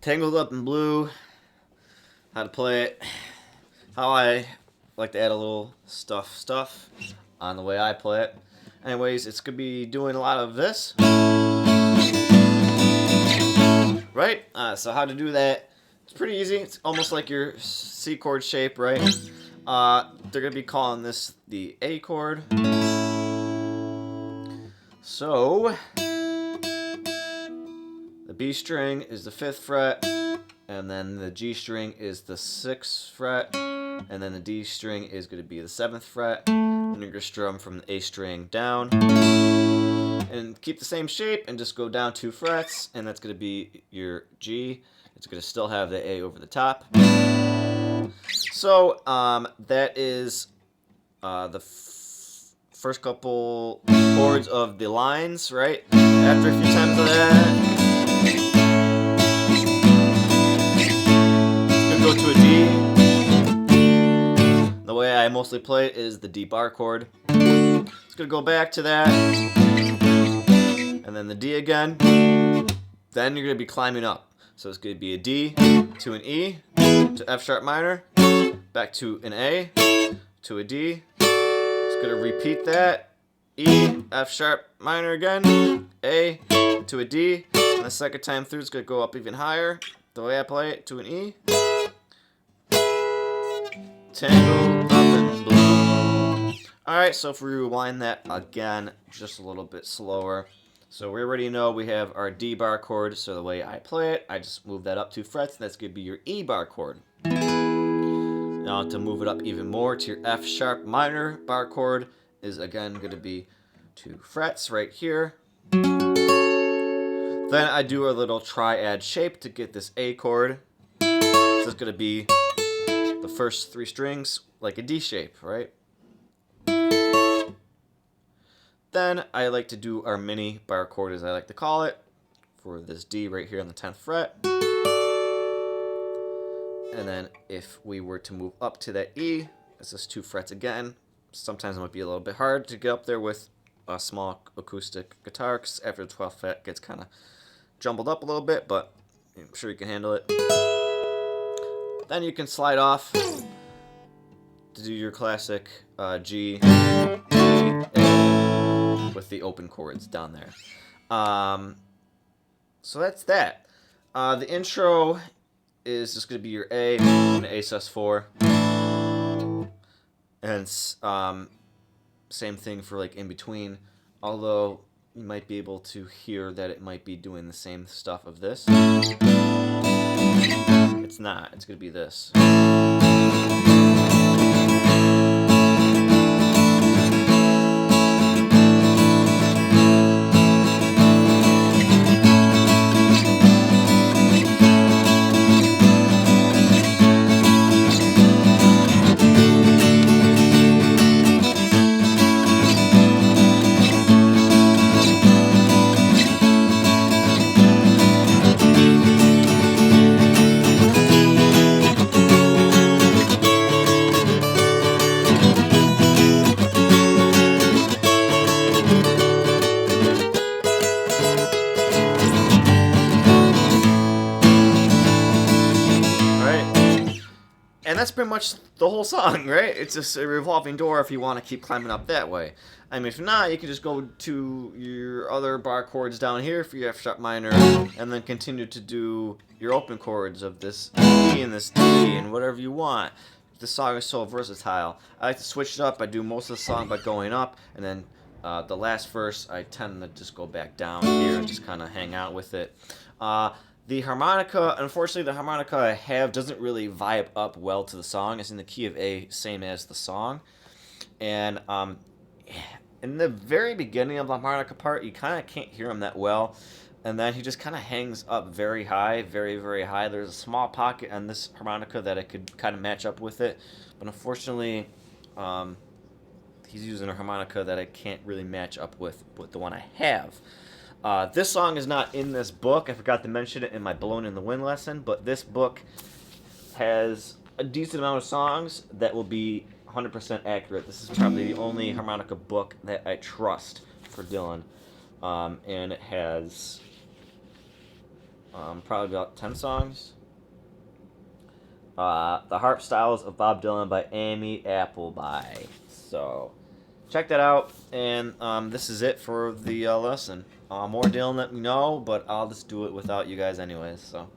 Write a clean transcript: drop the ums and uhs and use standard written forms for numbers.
Tangled Up in Blue, how to play it, how I like to add a little stuff on the way I play it. Anyways, it's going to be doing a lot of this. Right? So how to do that, it's pretty easy. It's almost like your C chord shape, right? They're going to be calling this the A chord. So the B string is the 5th fret, and then the G string is the 6th fret, and then the D string is going to be the 7th fret, and you're going to strum from the A string down, and keep the same shape, and just go down 2 frets, and that's going to be your G. It's going to still have the A over the top. So that is the first couple chords of the lines, right? After a few times of that, go to a D. The way I mostly play it is the D bar chord. It's going to go back to that, and then the D again. Then you're going to be climbing up. So it's going to be a D to an E to F sharp minor, back to an A to a D. It's going to repeat that. E, F sharp minor again, A to a D. And the second time through, it's going to go up even higher. The way I play it, to an E. Tangled up in blue. Alright, so if we rewind that again, just a little bit slower. So we already know we have our D bar chord, so the way I play it, I just move that up 2 frets, and that's going to be your E bar chord. Now to move it up even more to your F sharp minor bar chord is again going to be 2 frets right here. Then I do a little triad shape to get this A chord. So it's going to be the first 3 strings like a D shape, right? Then I like to do our mini bar chord, as I like to call it, for this D right here on the 10th fret. And then if we were to move up to that E, it's just 2 frets again. Sometimes it might be a little bit hard to get up there with a small acoustic guitar, because after the 12th fret it gets kind of jumbled up a little bit, but I'm sure you can handle it. Then you can slide off to do your classic G, E, A with the open chords down there. So that's that. The intro is just going to be your A and A sus4. And same thing for like in between, although you might be able to hear that it might be doing the same stuff of this. It's not. It's going to be this. And that's pretty much the whole song, right? It's just a revolving door if you want to keep climbing up that way. I mean, if not, you can just go to your other bar chords down here for your F sharp minor, and then continue to do your open chords of this E and this D and whatever you want. The song is so versatile. I like to switch it up. I do most of the song by going up, and then the last verse I tend to just go back down here and just kind of hang out with it. The harmonica, unfortunately, the harmonica I have doesn't really vibe up well to the song. It's in the key of A, same as the song. And in the very beginning of the harmonica part, you kind of can't hear him that well. And then he just kind of hangs up very high, very, very high. There's a small pocket on this harmonica that I could kind of match up with it. But unfortunately, he's using a harmonica that I can't really match up with the one I have. This song is not in this book. I forgot to mention it in my Blown in the Wind lesson, but this book has a decent amount of songs that will be 100% accurate. This is probably the only harmonica book that I trust for Dylan, and it has probably about 10 songs. The Harp Styles of Bob Dylan by Amy Appleby. So, check that out. And this is it for the lesson. More Dylan, let me know, but I'll just do it without you guys anyways. So.